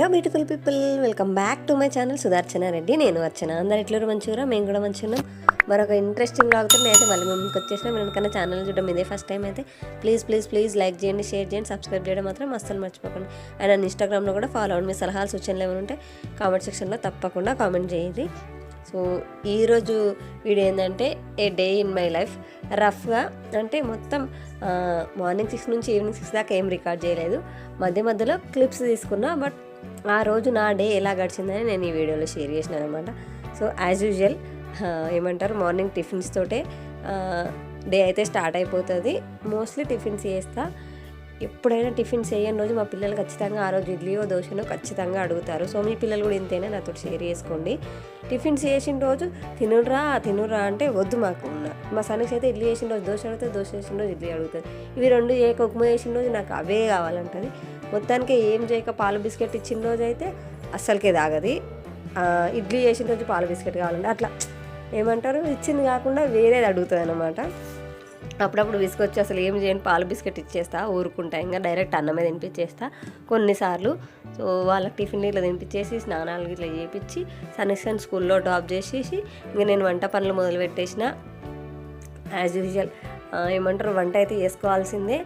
Hello beautiful people, welcome back to my channel Sudarshana Reddy. నేను అర్చన. అందరు ఎట్లూరు మంచిగా, మేము కూడా మంచిగా ఉన్నాం. మరొక ఇంట్రెస్టింగ్ బ్లాగ్తో నేనైతే మళ్ళీ ముందుకు వచ్చేసిన. మీరు కన్నా ఛానల్ చూడడం ఇదే ఫస్ట్ టైం అయితే ప్లీజ్ లైక్ చేయండి, షేర్ చేయండి, సబ్స్క్రైబ్ చేయడం మాత్రం అస్సలు మర్చిపోకండి. అండ్ నన్ను ఇన్స్టాగ్రామ్లో కూడా ఫాలో అవ్వండి. మీ సలహాలు సూచనలు ఏమైనా ఉంటే కామెంట్ సెక్షన్లో తప్పకుండా కామెంట్ చేయండి. సో ఈరోజు వీడియో ఏంటంటే ఏ డే ఇన్ మై లైఫ్. రఫ్గా అంటే మొత్తం మార్నింగ్ 6 నుంచి ఈవినింగ్ 6 దాకా ఏం రికార్డ్ చేయలేదు. మధ్యలో క్లిప్స్ తీసుకున్నా. బట్ ఆ రోజు నా డే ఎలా గడిచిందని నేను ఈ వీడియోలో షేర్ చేసినాను అనమాట. సో యాజ్ యూజువల్ ఏమంటారు, మార్నింగ్ టిఫిన్స్ తోటే డే అయితే స్టార్ట్ అయిపోతుంది. మోస్ట్లీ టిఫిన్స్ చేస్తా. ఎప్పుడైనా టిఫిన్స్ చేయని రోజు మా పిల్లలు ఖచ్చితంగా ఆ రోజు ఇడ్లీయో దోశనో ఖచ్చితంగా అడుగుతారు. సో మీ పిల్లలు కూడా ఇంతేనా, నాతో షేర్ చేసుకోండి. టిఫిన్స్ చేసిన రోజు తినురా అంటే వద్దు. మా సన్నిక్స్ అయితే ఇడ్లీ చేసిన రోజు దోశ అడుగుతుంది, దోశ చేసిన రోజు ఇడ్లీ అడుగుతుంది. ఇవి రెండు చేయక ఉప్మా చేసిన రోజు నాకు అవే కావాలంటుంది. మొత్తానికి ఏం చేయక పాలు బిస్కెట్ ఇచ్చిన రోజు అయితే అస్సలకే తాగది. ఇడ్లీ చేసిన రోజు పాలు బిస్కెట్ కావాలంటే అట్లా ఏమంటారు, ఇచ్చింది కాకుండా వేరేది అడుగుతుంది అన్నమాట. అప్పుడప్పుడు విసుకొచ్చి అసలు ఏం చేయండి, పాలు బిస్కెట్ ఇచ్చేస్తా, ఊరుకుంటా. ఇంకా డైరెక్ట్ అన్నమే తినిపించేస్తా కొన్నిసార్లు. సో వాళ్ళకి టిఫిన్ ఇట్లా తినిపించేసి స్నానాలు ఇట్లా చేయించి సన్నిక్షన్ స్కూల్లో డ్రాప్ చేసేసి ఇంకా నేను వంట పనులు మొదలు పెట్టేసిన. యాజ్ యూజువల్ ఏమంటారు, వంట అయితే చేసుకోవాల్సిందే.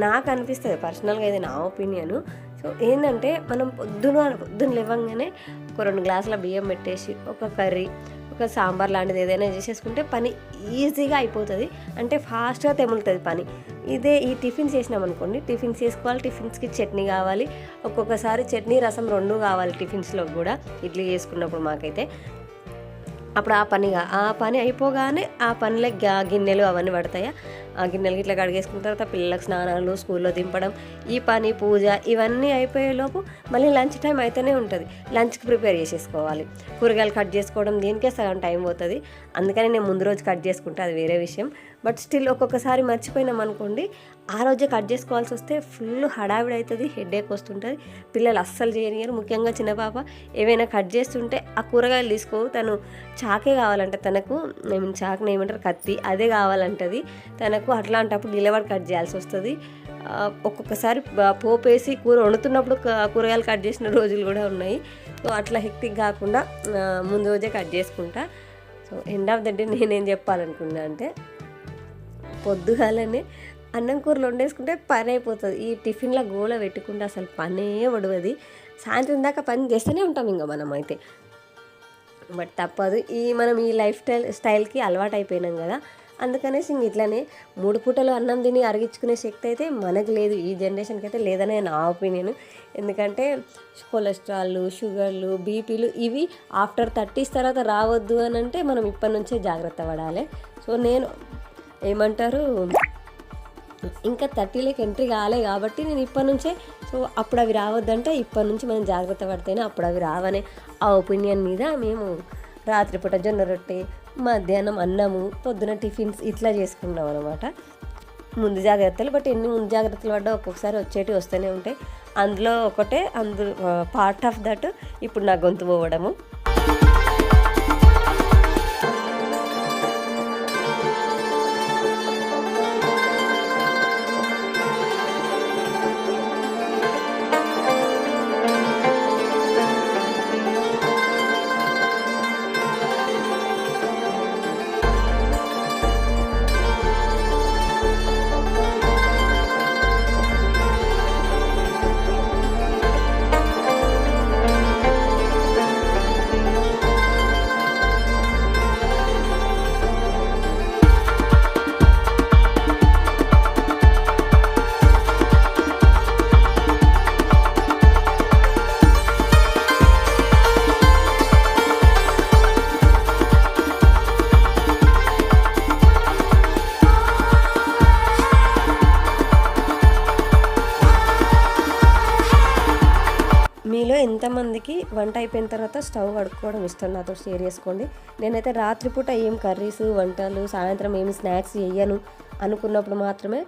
నాకు అనిపిస్తుంది పర్సనల్గా, ఇది నా ఒపీనియను. సో ఏంటంటే మనం పొద్దున్న లేవగానే ఒక 2 గ్లాసుల బియ్యం పెట్టేసి ఒక కర్రీ, ఒక సాంబార్ లాంటిది ఏదైనా చేసేసుకుంటే పని ఈజీగా అయిపోతుంది. అంటే ఫాస్ట్గా తెములుతుంది పని. ఇదే ఈ టిఫిన్స్ చేసినాం అనుకోండి, టిఫిన్స్ చేసుకోవాలి, టిఫిన్స్కి చట్నీ కావాలి, ఒక్కొక్కసారి చట్నీ రసం 2 కావాలి టిఫిన్స్లో కూడా. ఇడ్లీ చేసుకున్నప్పుడు మాకైతే అప్పుడు ఆ పని అయిపోగానే ఆ పనిలో గిన్నెలు అవన్నీ పడతాయా. ఆ గిన్నెలకి ఇట్లా కడిగేసుకున్న తర్వాత పిల్లలకు స్నానాలు, స్కూల్లో దింపడం, ఈ పని, పూజ ఇవన్నీ అయిపోయేలోపు మళ్ళీ లంచ్ టైం అయితేనే ఉంటుంది. లంచ్కి ప్రిపేర్ చేసేసుకోవాలి. కూరగాయలు కట్ చేసుకోవడం దీనికే సగం టైం పోతుంది. అందుకని నేను ముందు రోజు కట్ చేసుకుంటే అది వేరే విషయం. బట్ స్టిల్ ఒక్కొక్కసారి మర్చిపోయినాం అనుకోండి, ఆ రోజే కట్ చేసుకోవాల్సి వస్తే ఫుల్ హడావిడి అవుతుంది, హెడేక్ వస్తుంటుంది. పిల్లలు అస్సలు చేయనియరు. ముఖ్యంగా చిన్న పాప ఏవైనా కట్ చేస్తుంటే ఆ కూరగాయలు తీసుకో, తను చాకే కావాలంటే తనకు, చాకుని ఏమంటారు, కత్తి, అదే కావాలంటది తనకు. అట్లాంటప్పుడు నిలబడి కట్ చేయాల్సి వస్తుంది. ఒక్కొక్కసారి పోపేసి కూర వండుతున్నప్పుడు కూరగాయలు కట్ చేసిన రోజులు కూడా ఉన్నాయి. సో అట్లా హెక్టిక్ కాకుండా ముందు రోజే కట్ చేసుకుంటా. So end of the day నేనేం చెప్పాలనుకున్నా అంటే, పొద్దుగాలనే అన్నం కూరలు వండేసుకుంటే పని అయిపోతుంది. ఈ టిఫిన్లో గోల పెట్టుకుంటే అసలు పనే ఒడవది. సాయంత్రం దాకా పని చేస్తూనే ఉంటాం ఇంకా మనం అయితే. బట్ తప్పదు, మనం ఈ లైఫ్ స్టైల్కి అలవాటు అయిపోయినాం కదా. అందుకనేసి ఇంక ఇట్లానే 3 పూటలు అన్నం తిని అరిగించుకునే శక్తి అయితే మనకు లేదు, ఈ జనరేషన్కి అయితే లేదనే నా ఒపీనియన్. ఎందుకంటే కొలెస్ట్రాల్, షుగర్లు, బీపీలు ఇవి ఆఫ్టర్ 30s తర్వాత రావద్దు అని అంటే మనం ఇప్పటి నుంచే జాగ్రత్త పడాలి. సో నేను ఏమంటారు, ఇంకా 30లోకి ఎంట్రీ కాలే కాబట్టి నేను ఇప్పటి నుంచే, సో అప్పుడు అవి రావద్దంటే ఇప్పటి నుంచి మనం జాగ్రత్త పడితేనే అప్పుడు అవి రావనే ఆ ఒపీనియన్ మీద మేము రాత్రిపూట జొన్న రొట్టె, మధ్యాహ్నం అన్నము, పొద్దున టిఫిన్స్ ఇట్లా చేసుకున్నాం అనమాట. ముందు జాగ్రత్తలు. బట్ ఎన్ని ముందు జాగ్రత్తలు పడ్డా ఒక్కొక్కసారి వచ్చేటివి వస్తూనే ఉంటాయి. అందులో పార్ట్ ఆఫ్ దట్ ఇప్పుడు నా గొంతు పోవడము. మీలో ఎంతమందికి వంట అయిపోయిన తర్వాత స్టవ్ కడుక్కోవడం ఇష్టం, నాతో షేర్ చేసుకోండి. నేనైతే రాత్రిపూట ఏం కర్రీస్, వంటలు, సాయంత్రం ఏమి స్నాక్స్ చేయను అనుకున్నప్పుడు మాత్రమే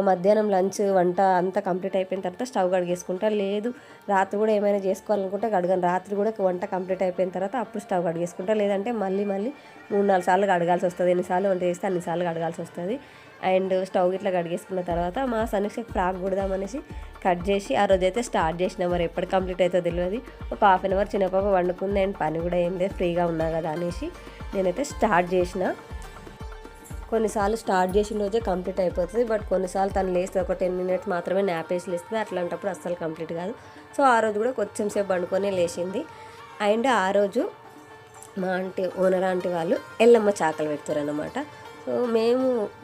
మధ్యాహ్నం లంచ్, వంట అంతా కంప్లీట్ అయిపోయిన తర్వాత స్టవ్ కడిగేసుకుంటా. లేదు రాత్రి కూడా ఏమైనా చేసుకోవాలనుకుంటే కడగను. రాత్రి కూడా వంట కంప్లీట్ అయిపోయిన తర్వాత అప్పుడు స్టవ్ కడిగేసుకుంటా. లేదంటే మళ్ళీ 3-4 సార్లు కడగాల్సి వస్తుంది. ఎన్నిసార్లు వంట చేస్తే అన్నిసార్లు కడగాల్సి వస్తుంది. అండ్ స్టవ్ ఇట్లా కడిగేసుకున్న తర్వాత మా సన్నిక్షకి ఫ్రాక్ కుడదామనేసి కట్ చేసి ఆ రోజైతే స్టార్ట్ చేసిన. మరి ఎప్పుడు కంప్లీట్ అవుతుందో తెలియదు. ఒక హాఫ్ అన్ అవర్ చిన్నపాప వండుకుంది అండ్ పని కూడా ఏం లేదు, ఫ్రీగా ఉన్నా కదా అనేసి నేనైతే స్టార్ట్ చేసిన. కొన్నిసార్లు స్టార్ట్ చేసిన రోజే కంప్లీట్ అయిపోతుంది, బట్ కొన్నిసార్లు తను లేస్తుంది ఒక 10 minutes మాత్రమే న్యాప్ వేసి లేస్తుంది. అట్లాంటప్పుడు అస్సలు కంప్లీట్ కాదు. సో ఆ రోజు కూడా కొంచెం సేపు వండుకొని లేచింది. అండ్ ఆ రోజు మా ఓనర్ ఆంటీ వాళ్ళు ఎల్లమ్మ చాకలు పెడతారనమాట. సో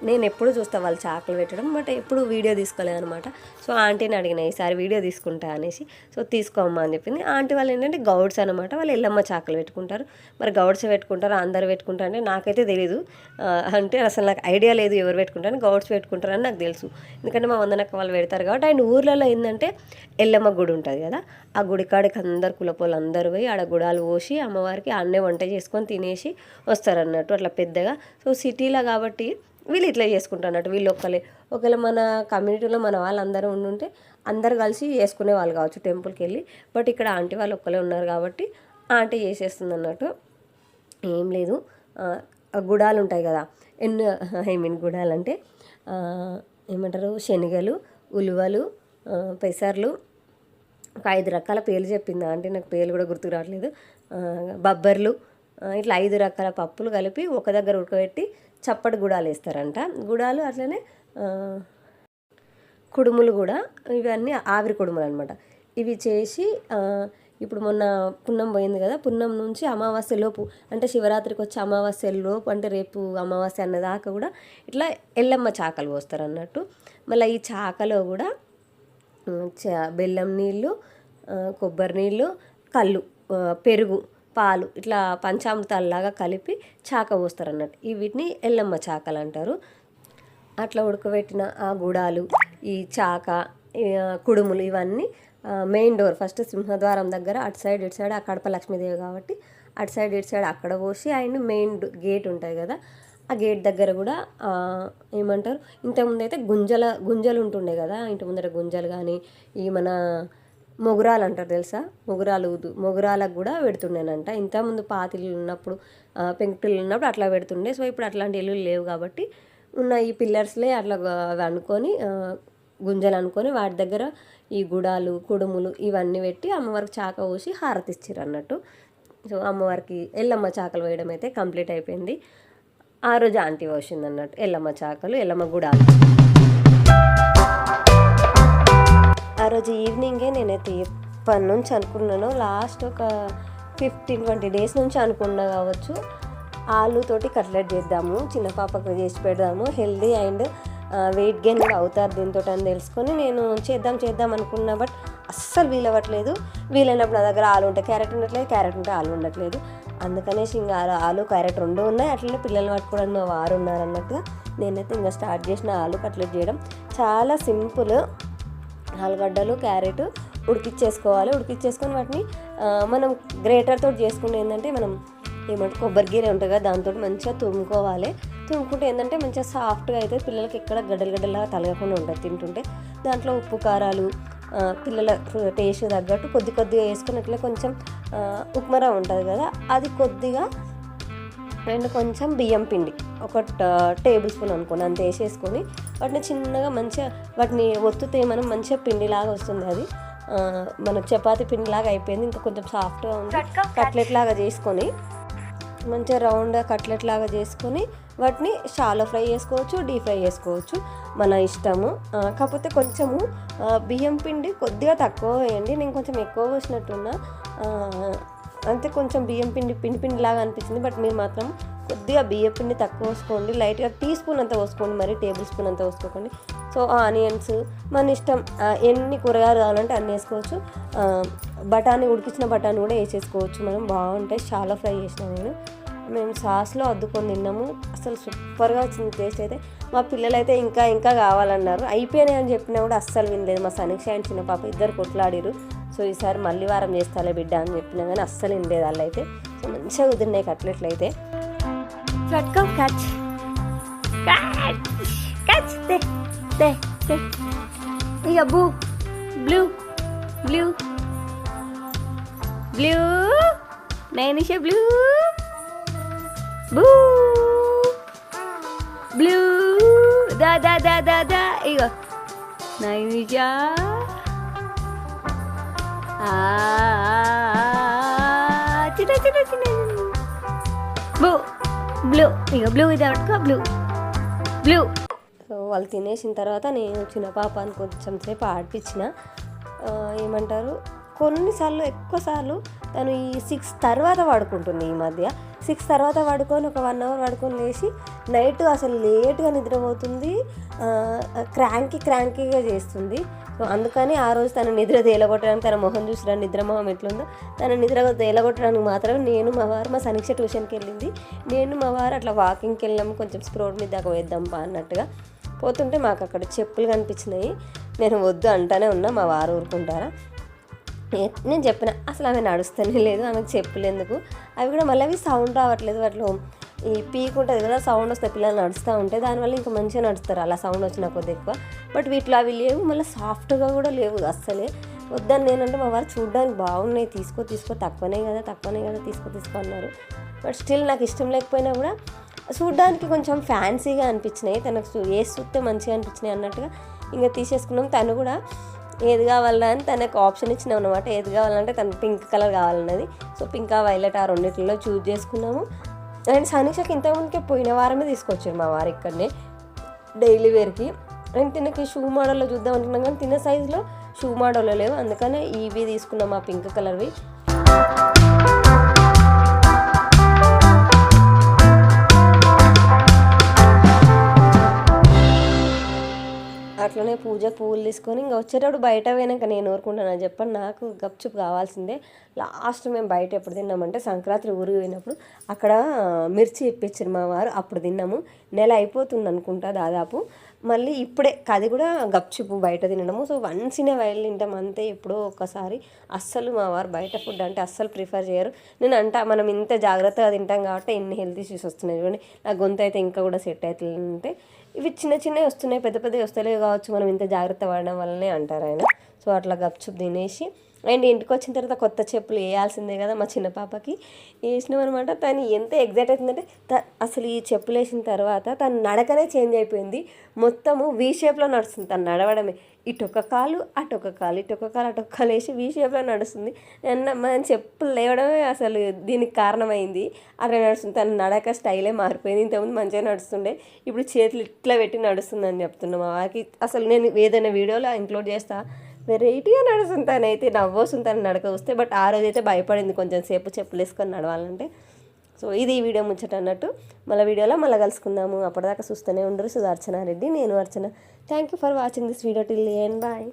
నేను ఎప్పుడు చూస్తాను వాళ్ళు చాకలు పెట్టడం, బట్ ఎప్పుడు వీడియో తీసుకోలేదనమాట. సో ఆంటీని అడిగిన ఈసారి వీడియో తీసుకుంటా అనేసి. సో తీసుకోమ్మా అని చెప్పింది. ఆంటీ వాళ్ళు ఏంటంటే గౌడ్స్ అనమాట, వాళ్ళు ఎల్లమ్మ చాకలు పెట్టుకుంటారు. మరి గౌడ్స్ పెట్టుకుంటారు, అందరు పెట్టుకుంటారు అంటే నాకైతే తెలీదు. అంటే అసలు నాకు ఐడియా లేదు ఎవరు పెట్టుకుంటారని. గౌడ్స్ పెట్టుకుంటారని నాకు తెలుసు, ఎందుకంటే మా వందనక్క వాళ్ళు పెడతారు కాబట్టి. అండ్ ఊర్లలో ఏంటంటే ఎల్లమ్మ గుడి ఉంటుంది కదా, ఆ గుడి కాడికి అందరు కులపోళ్ళు అందరూ పోయి ఆడ గుడాలు పోసి అమ్మవారికి అన్నే వంట చేసుకొని తినేసి వస్తారన్నట్టు అట్లా పెద్దగా. సో సిటీలో కాబట్టి వీళ్ళు ఇట్లా చేసుకుంటారు అన్నట్టు. వీళ్ళు ఒకవేళ మన కమ్యూనిటీలో మన వాళ్ళందరూ ఉండుంటే అందరు కలిసి చేసుకునే వాళ్ళు కావచ్చు టెంపుల్కి వెళ్ళి. బట్ ఇక్కడ ఆంటీ వాళ్ళు ఒక్కలే ఉన్నారు కాబట్టి ఆంటీ చేసేస్తుంది అన్నట్టు. ఏం లేదు, గుడాలు ఉంటాయి కదా, గుడాలు అంటే ఏమంటారు, శనగలు, ఉలువలు, పెసర్లు, ఒక 5 రకాల పేర్లు చెప్పింది అంటే నాకు పేర్లు కూడా గుర్తుకు రావట్లేదు. బబ్బర్లు, ఇట్లా 5 రకాల పప్పులు కలిపి ఒక దగ్గర ఉడకబెట్టి చప్పటి గుడాలు వేస్తారంట. గుడాలు అట్లనే కుడుములు కూడా, ఇవన్నీ ఆవిరి కుడుములు అనమాట. ఇవి చేసి ఇప్పుడు మొన్న పున్నం పోయింది కదా, పున్నం నుంచి అమావాస్యలోపు అంటే శివరాత్రికి వచ్చే అమావాస్యలోపు అంటే రేపు అమావాస్య అన్నదాకా కూడా ఇట్లా ఎల్లమ్మ చాకలు పోస్తారు అన్నట్టు. మళ్ళీ ఈ చాకలో కూడా బెల్లం నీళ్ళు, కొబ్బరి నీళ్ళు, కళ్ళు, పెరుగు, పాలు ఇట్లా పంచామృతాలలాగా కలిపి చాక పోస్తారు అన్నట్టు. వీటిని ఎల్లమ్మ చాకలు అంటారు. అట్లా ఉడకబెట్టిన ఆ గుడాలు, ఈ చాక, కుడుములు ఇవన్నీ మెయిన్ డోర్ ఫస్ట్ సింహద్వారం దగ్గర అటు సైడ్ ఇటు సైడ్, ఆ కడప లక్ష్మీదేవి కాబట్టి అటు సైడ్ ఇటు సైడ్ అక్కడ పోసి, అండ్ మెయిన్ గేట్ ఉంటుంది కదా ఆ గేట్ దగ్గర కూడా ఏమంటారు, ఇంతకుముందు అయితే గుంజలు ఉంటుండే కదా, ఇంటి ముందర గుంజలు కానీ ఈ మన మొగురాలు అంటారు తెలుసా, మొగురాలకు కూడా పెడుతుండేనంట. ఇంతకుముందు పాతిళ్ళు ఉన్నప్పుడు, పెంకుటిల్లు ఉన్నప్పుడు అట్లా పెడుతుండే. సో ఇప్పుడు అట్లాంటి ఇల్లు లేవు కాబట్టి ఉన్న ఈ పిల్లర్స్లే అట్లా అవి అనుకొని గుంజలు అనుకొని వాటి దగ్గర ఈ గుడాలు, కుడుములు ఇవన్నీ పెట్టి అమ్మవారికి చాక పోసి హారతి ఇచ్చారు అన్నట్టు. సో అమ్మవారికి ఎల్లమ్మ చాకలు వేయడం అయితే కంప్లీట్ అయిపోయింది. ఆ రోజు ఆంటీ పోసింది అన్నట్టు ఎల్లమ్మ చాకలు, ఎల్లమ్మ గుడాలు. ఆ రోజు ఈవినింగే నేనైతే ఎప్పటి నుంచి అనుకున్నాను, లాస్ట్ ఒక 15-20 days నుంచి అనుకున్నా కావచ్చు, ఆలుతోటి కట్లెట్ చేద్దాము, చిన్న పాపకు చేసి పెడదాము, హెల్దీ అండ్ వెయిట్ గెయిన్ కూడా అవుతారు దీంతో అని తెలుసుకొని నేను చేద్దాం అనుకున్నా. బట్ అస్సలు వీలవ్వట్లేదు. వీలైనప్పుడు నా దగ్గర ఆలు ఉంటే క్యారెట్ ఉండట్లేదు, క్యారెట్ ఉంటే ఆలు ఉండట్లేదు. అందుకనేసి ఇంకా ఆలు క్యారెట్ 2 ఉన్నాయి. అట్లనే పిల్లల్ని పట్టుకోవడానికి 6 ఉన్నారు అన్నట్టుగా నేనైతే ఇంకా స్టార్ట్ చేసిన ఆలు కట్లెట్ చేయడం. చాలా సింపుల్. ఆలుగడ్డలు, క్యారెట్ ఉడికిచ్చేసుకొని వాటిని మనం గ్రేటర్తో చేసుకుంటే ఏంటంటే మనం కొబ్బరి గీర ఉంటుంది కదా దాంతో మంచిగా తురుముకుంటే ఏంటంటే మంచిగా సాఫ్ట్గా అయితే పిల్లలకి ఎక్కడ గడ్డలాగా తలగకుండా ఉంటుంది తింటుంటే. దాంట్లో ఉప్పు కారాలు పిల్లల టేస్ట్ తగ్గట్టు కొద్దిగా వేసుకుని అట్లా కొంచెం ఉప్మా ఉంటుంది కదా అది కొద్దిగా, అండ్ కొంచెం బియ్యం పిండి ఒక టేబుల్ స్పూన్ అనుకోండి అంత వేసేసుకొని వాటిని చిన్నగా మంచిగా వాటిని ఒత్తుతే మనం మంచిగా పిండిలాగా వస్తుంది. అది మన చపాతీ పిండిలాగా అయిపోయింది. ఇంకా కొంచెం సాఫ్ట్గా ఉంది. కట్లెట్ లాగా చేసుకొని మంచిగా రౌండ్గా కట్లెట్ లాగా చేసుకొని వాటిని షాలో ఫ్రై చేసుకోవచ్చు, డీప్ ఫ్రై చేసుకోవచ్చు, మన ఇష్టము. కాకపోతే కొంచెము బియ్యం పిండి కొద్దిగా తక్కువ వేయండి. నేను కొంచెం ఎక్కువ వేసినట్టున్నా, అంతే కొంచెం బియ్యం పిండి లాగా అనిపించింది. బట్ మీరు మాత్రం కొద్దిగా బియ్యం పిండి తక్కువ వేసుకోండి, లైట్గా టీ స్పూన్ అంతా వేసుకోండి, మరి టేబుల్ స్పూన్ అంతా వేసుకోకండి. సో ఆనియన్స్ మన ఇష్టం, ఎన్ని కూరగాయలు కావాలంటే అన్నీ వేసుకోవచ్చు. ఉడికించిన బఠానీ కూడా వేసేసుకోవచ్చు మనం, బాగుంటాయి. చాలా ఫ్రై చేసిన మేము సాస్లో అద్దుకొని తిన్నాము. అసలు సూపర్గా వచ్చింది టేస్ట్ అయితే. మా పిల్లలు అయితే ఇంకా కావాలన్నారు. అయిపోయినాయి అని చెప్పినా కూడా అస్సలు వినలేదు. మా సనీక్ష అండ్ చిన్న పాప ఇద్దరు కొట్లాడిరు. సో ఈసారి మళ్ళీ వారం చేస్తాలే బిడ్డ అని చెప్పినా కానీ అస్సలు వినలేదు వాళ్ళు అయితే. సో మంచిగా కుదిరినాయి కట్లెట్లు అయితే. ఇక బ్లూ నైనిష బ్లూ దా దా దా దా ఇగో నైనిషా చిన్న చిన్న చిన్న బ్లూ బ్లూ ఇక బ్లూ ఇది పట్టుకో బ్లూ బ్లూ. సో వాళ్ళు తినేసిన తర్వాత నేను చిన్న పాపని కొంచెం సేపు ఆడిపించిన. ఏమంటారు కొన్నిసార్లు ఎక్కువసార్లు తను ఈ 6 తర్వాత పడుకుంటుంది. ఈ మధ్య 6 తర్వాత పడుకొని ఒక 1 అవర్ పడుకొని లేచి నైట్ అసలు లేట్గా నిద్రపోతుంది, క్రాంకీగా చేస్తుంది. సో అందుకని ఆ రోజు తన నిద్ర తేలగొట్టడానికి తన మొహం చూసిన నిద్ర మొహం ఎట్లుందో తన నిద్ర తేలగొట్టడానికి మాత్రమే నేను మా వారు మా సమీక్ష ట్యూషన్కి వెళ్ళింది. నేను మా వారు అట్లా వాకింగ్కి వెళ్ళాము, కొంచెం స్ప్రోడ్ మీద దాకా వేద్దాం అన్నట్టుగా పోతుంటే మాకు అక్కడ చెప్పులు కనిపించినాయి. నేను వద్దు అంటానే ఉన్నా, మా వారు ఊరుకుంటారా. నేను చెప్పిన అసలు ఆమె నడుస్తూనే లేదు, ఆమెకు చెప్పులు ఎందుకు, అవి కూడా మళ్ళీ అవి సౌండ్ రావట్లేదు, వాటిలో ఈ పీక్ ఉంటుంది కదా సౌండ్ వస్తే పిల్లలు నడుస్తూ ఉంటే దానివల్ల ఇంకా మంచిగా నడుస్తారు అలా సౌండ్ వచ్చిన కొద్ది ఎక్కువ. బట్ వీటిలో అవి లేవు, మళ్ళీ సాఫ్ట్గా కూడా లేవు అస్సలే. వద్దని నేనంటే మా వారు చూడడానికి బాగున్నాయి, తీసుకో తక్కువనే కదా తీసుకో అన్నారు. బట్ స్టిల్ నాకు ఇష్టం లేకపోయినా కూడా చూడ్డానికి కొంచెం ఫ్యాన్సీగా అనిపించినాయి, తనకు వేసి చూస్తే మంచిగా అనిపించినాయి అన్నట్టుగా ఇంకా తీసేసుకున్నాం. తను కూడా ఏది కావాలని తనకు ఆప్షన్ ఇచ్చినాం అనమాట. ఏది కావాలంటే తను పింక్ కలర్ కావాలన్నది. సో పింక్ వైలెట్ ఆ రెండిట్లో చూజ్ చేసుకున్నాము. అండ్ సనీషకి ఇంతకుముందుకే పోయిన వారమే తీసుకొచ్చారు మా వారు ఇక్కడనే డైలీ వేర్కి. అండ్ తినకి షూ మోడల్లో చూద్దాం అనుకున్నాం కానీ తిన్న సైజులో షూ మోడల్లో లేవు, అందుకనే ఇవి తీసుకున్నాం ఆ పింక్ కలర్వి. అట్లనే పూజ పువ్వులు తీసుకొని ఇంకా వచ్చేటప్పుడు బయట పోయినాక నేను ఊరుకుంటాను చెప్పండి, నాకు గప్చుప్ కావాల్సిందే. లాస్ట్ మేము బయట ఎప్పుడు తిన్నామంటే సంక్రాంతి ఊరికి పోయినప్పుడు అక్కడ మిర్చి ఇప్పించారు మా వారు, అప్పుడు తిన్నాము. నెల అయిపోతుంది అనుకుంటా దాదాపు. మళ్ళీ ఇప్పుడే అది కూడా గప్చుప్ బయట తినడము. So once in a while తింటాం అంతే, ఎప్పుడో ఒకసారి. అస్సలు మా వారు బయట ఫుడ్ అంటే అస్సలు ప్రిఫర్ చేయరు. నేను మనం ఇంత జాగ్రత్తగా తింటాం కాబట్టి ఎన్ని హెల్త్ ఇష్యూస్ వస్తున్నాయి చూడండి. నా గొంతు అయితే ఇంకా కూడా సెట్ అవుతుందంటే ఇవి చిన్నవి వస్తున్నాయి, పెద్దవి వస్తలేవు కావచ్చు, మనం ఇంత జాగ్రత్త పడడం వల్లనే అంటారు ఆయన. సో అట్లా గప్చుప్ తినేసి అండ్ ఇంటికి వచ్చిన తర్వాత కొత్త చెప్పులు వేయాల్సిందే కదా మా చిన్న పాపకి, వేసినాం అనమాట. తను ఎంత ఎగ్జైట్ అవుతుందంటే అసలు ఈ చెప్పులు వేసిన తర్వాత తన నడకనే చేంజ్ అయిపోయింది. మొత్తము వీ షేప్లో నడుస్తుంది తను నడవడమే. ఇటొక కాలు అటొక కాలు వేసి వీ షేప్లో నడుస్తుంది. మన చెప్పులు లేవడమే అసలు దీనికి కారణమైంది. అట్లా నడుస్తుంది, తన నడక స్టైలే మారిపోయింది. ఇంతకుముందు మంచిగా నడుస్తుండే, ఇప్పుడు చేతులు ఇట్లా పెట్టి నడుస్తుందని చెప్తున్నాం మా వారికి. అసలు నేను ఏదైనా వీడియోలో ఇంక్లూడ్ చేస్తా, వెరైటీగా నడుస్తుంది తనైతే, నవ్వొస్తుంది తను నడక వస్తే. బట్ ఆ రోజైతే భయపడింది కొంచెం సేపు చెప్పులు వేసుకొని నడవాలంటే. సో ఇది ఈ వీడియో ముచ్చట అన్నట్టు. మళ్ళీ వీడియోలో మళ్ళీ కలుసుకుందాము. అప్పటిదాకా చూస్తూనే ఉండరు సుధార్చన రెడ్డి, నేను Archana. Thank you for watching this video till the end. Bye.